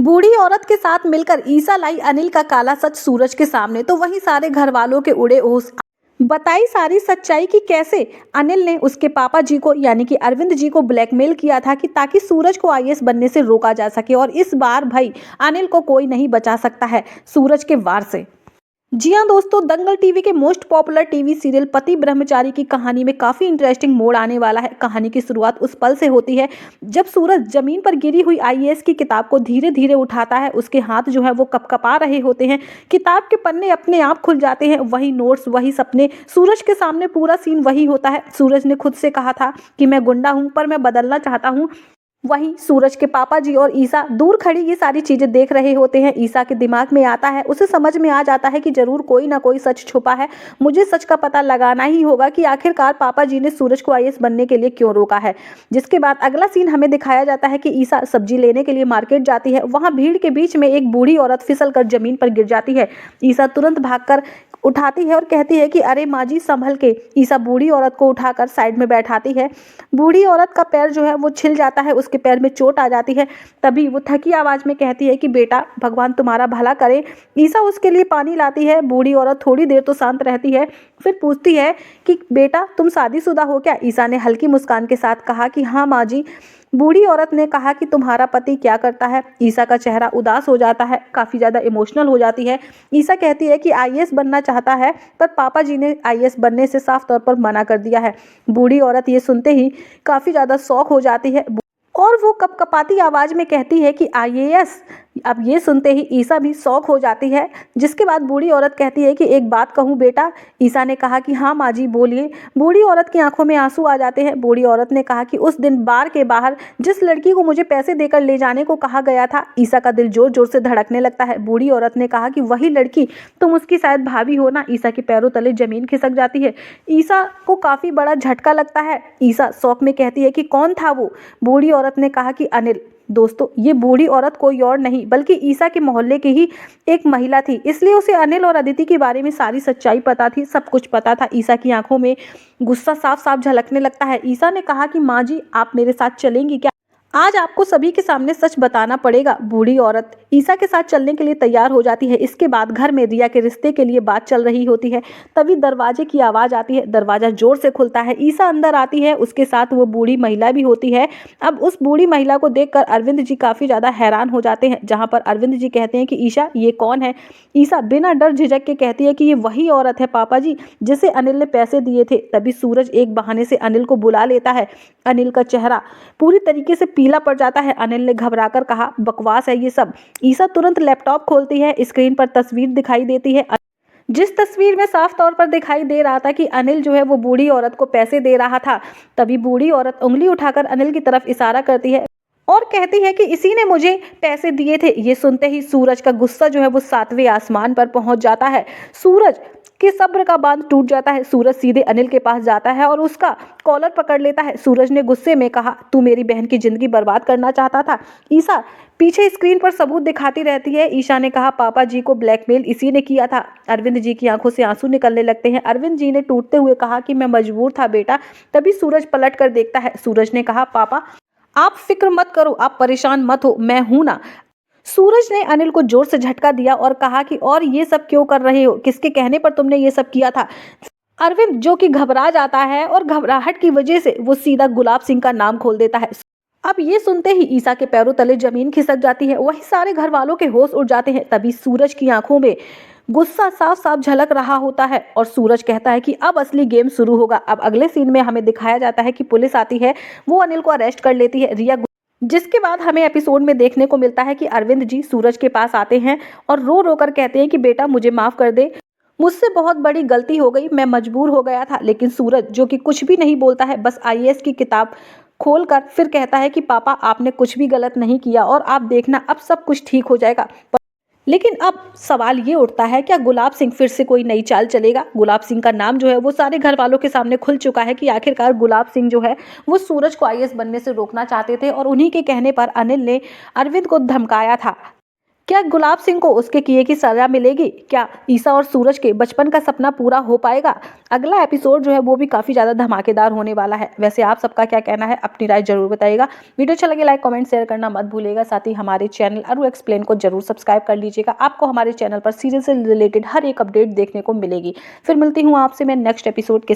बूढ़ी औरत के साथ मिलकर ईसा लाई अनिल का काला सच सूरज के सामने। तो वहीं सारे घर वालों के उड़े होश। बताई सारी सच्चाई कि कैसे अनिल ने उसके पापा जी को यानी कि अरविंद जी को ब्लैकमेल किया था कि ताकि सूरज को आईएएस बनने से रोका जा सके। और इस बार भाई अनिल को कोई नहीं बचा सकता है सूरज के वार से। जी हाँ दोस्तों, दंगल टीवी के मोस्ट पॉपुलर टीवी सीरियल पति ब्रह्मचारी की कहानी में काफी इंटरेस्टिंग मोड़ आने वाला है। कहानी की शुरुआत उस पल से होती है जब सूरज जमीन पर गिरी हुई आईएएस की किताब को धीरे धीरे उठाता है। उसके हाथ जो है वो कपकपा रहे होते हैं, किताब के पन्ने अपने आप खुल जाते हैं। वही नोट्स, वही सपने, सूरज के सामने पूरा सीन वही होता है। सूरज ने खुद से कहा था कि मैं गुंडा हूं पर मैं बदलना चाहता हूं। वहीं सूरज के पापा जी और ईसा दूर खड़ी ये सारी चीजें देख रहे होते हैं। ईसा के दिमाग में आता है, उसे समझ में आ जाता है कि जरूर कोई ना कोई सच छुपा है। मुझे सच का पता लगाना ही होगा कि आखिरकार पापा जी ने सूरज को आईएएस बनने के लिए क्यों रोका है। जिसके बाद अगला सीन हमें दिखाया जाता है कि ईसा सब्जी लेने के लिए मार्केट जाती है। वहां भीड़ के बीच में एक बूढ़ी औरत फिसल कर जमीन पर गिर जाती है। ईसा तुरंत भागकर उठाती है और कहती है कि अरे माँ जी संभल के। ईसा बूढ़ी औरत को उठाकर साइड में बैठाती है। बूढ़ी औरत का पैर जो है वो छिल जाता है, उसके पैर में चोट आ जाती है। तभी वो थकी आवाज में कहती है कि बेटा भगवान तुम्हारा भला करे। ईसा उसके लिए पानी लाती है। बूढ़ी औरत थोड़ी देर तो शांत रहती है, फिर पूछती है कि बेटा तुम शादीशुदा हो क्या। ईसा ने हल्की मुस्कान के साथ कहा कि हाँ माँ जी। बूढ़ी औरत ने कहा कि तुम्हारा पति क्या करता है। ईसा का चेहरा उदास हो जाता है, काफी ज्यादा इमोशनल हो जाती है। ईसा कहती है कि आईएएस बनना चाहता है पर पापा जी ने आईएएस बनने से साफ तौर पर मना कर दिया है। बूढ़ी औरत ये सुनते ही काफी ज्यादा शॉक हो जाती है और वो कपकपाती आवाज में कहती है कि आईएएस। अब ये सुनते ही ईसा भी शॉक हो जाती है। जिसके बाद बूढ़ी औरत कहती है कि एक बात कहूँ बेटा। ईसा ने कहा कि हाँ माँ जी बोलिए। बूढ़ी औरत की आंखों में आंसू आ जाते हैं। बूढ़ी औरत ने कहा कि उस दिन बार के बाहर जिस लड़की को मुझे पैसे देकर ले जाने को कहा गया था। ईसा का दिल जोर जोर से धड़कने लगता है। बूढ़ी औरत ने कहा कि वही लड़की, तुम उसकी शायद भाभी हो ना। ईसा के पैरों तले जमीन खिसक जाती है। ईसा को काफी बड़ा झटका लगता है। ईसा शौक में कहती है कि कौन था वो। बूढ़ी औरत ने कहा कि अनिल। दोस्तों ये बूढ़ी औरत कोई और नहीं बल्कि ईसा के मोहल्ले की ही एक महिला थी, इसलिए उसे अनिल और अदिति के बारे में सारी सच्चाई पता थी, सब कुछ पता था। ईसा की आंखों में गुस्सा साफ साफ झलकने लगता है। ईसा ने कहा कि माँ जी आप मेरे साथ चलेंगी क्या। आज आपको सभी के सामने सच बताना पड़ेगा। बूढ़ी औरत ईसा के साथ चलने के लिए तैयार हो जाती है। इसके बाद घर में रिया के रिश्ते के लिए बात चल रही होती है। तभी दरवाजे की आवाज आती है। दरवाजा जोर से खुलता है। ईसा अंदर आती है, उसके साथ वो बूढ़ी महिला भी होती है। अब उस बूढ़ी महिला को देखकर अरविंद जी काफी ज्यादा हैरान हो जाते हैं, जहां पर अरविंद जी कहते हैं कि ईसा ये कौन है। ईसा बिना डर झिझक के कहती है कि ये वही औरत है पापा जी जिसे अनिल ने पैसे दिए थे। तभी सूरज एक बहाने से अनिल को बुला लेता है। अनिल का चेहरा पूरी तरीके से पीला पड़ जाता है। अनिल ने घबराकर कहा बकवास है ये सब। ईसा तुरंत लैपटॉप खोलती है। स्क्रीन पर तस्वीर दिखाई देती है, जिस तस्वीर में साफ तौर पर दिखाई दे रहा था कि अनिल जो है वो बूढ़ी औरत को पैसे दे रहा था। तभी बूढ़ी औरत उंगली उठाकर अनिल की तरफ इशारा करती है और कहती है कि इसी ने मुझे पैसे दिए थे। ये सुनते ही सूरज का गुस्सा जो है वो 7वें आसमान पर पहुंच जाता है। सूरज के सब्र का बांध टूट जाता है। सूरज सीधे अनिल के पास जाता है और उसका कॉलर पकड़ लेता है। सूरज ने गुस्से में कहा तू मेरी बहन की जिंदगी बर्बाद करना चाहता था। ईसा पीछे स्क्रीन पर सबूत दिखाती रहती है। ईशा ने कहा पापा जी को ब्लैकमेल इसी ने किया था। अरविंद जी की आंखों से आंसू निकलने लगते हैं। अरविंद जी ने टूटते हुए कहा कि मैं मजबूर था बेटा। तभी सूरज पलट कर देखता है। सूरज ने कहा पापा आप फिक्र मत करो, आप परेशान मत हो, मैं हूं ना। सूरज ने अनिल को जोर से झटका दिया और कहा कि और ये सब क्यों कर रहे हो, किसके कहने पर तुमने ये सब किया था। अरविंद जो कि घबरा जाता है और घबराहट की वजह से वो सीधा गुलाब सिंह का नाम खोल देता है। अब ये सुनते ही ईसा के पैरों तले जमीन खिसक जाती है। वही सारे घर वालों के होश उड़ जाते हैं। तभी सूरज की आंखों में गुस्सा साफ साफ झलक रहा होता है और सूरज कहता है कि अब असली गेम शुरू होगा। अब अगले सीन में हमें दिखाया जाता है कि पुलिस आती है, वो अनिल को अरेस्ट कर लेती है। रिया जिसके बाद हमें एपिसोड में देखने को मिलता है कि अरविंद जी सूरज के पास आते हैं और रो रो कर कहते हैं कि बेटा मुझे माफ कर दे, मुझसे बहुत बड़ी गलती हो गई, मैं मजबूर हो गया था। लेकिन सूरज जो कि कुछ भी नहीं बोलता है, बस आईएएस की किताब खोलकर फिर कहता है कि पापा आपने कुछ भी गलत नहीं किया और आप देखना अब सब कुछ ठीक हो जाएगा। लेकिन अब सवाल ये उठता है क्या गुलाब सिंह फिर से कोई नई चाल चलेगा। गुलाब सिंह का नाम जो है वो सारे घर वालों के सामने खुल चुका है कि आखिरकार गुलाब सिंह जो है वो सूरज को आईएएस बनने से रोकना चाहते थे और उन्हीं के कहने पर अनिल ने अरविंद को धमकाया था। क्या गुलाब सिंह को उसके किए की सजा मिलेगी? क्या ईसा और सूरज के बचपन का सपना पूरा हो पाएगा? अगला एपिसोड जो है वो भी काफी ज्यादा धमाकेदार होने वाला है। वैसे आप सबका क्या कहना है, अपनी राय जरूर बताइएगा। वीडियो अच्छा लगे लाइक कमेंट शेयर करना मत भूलिएगा। साथ ही हमारे चैनल अरु एक्सप्लेन को जरूर सब्सक्राइब कर लीजिएगा। आपको हमारे चैनल पर सीरियल से रिलेटेड हर एक अपडेट देखने को मिलेगी। फिर मिलती हूँ आपसे मैं नेक्स्ट एपिसोड के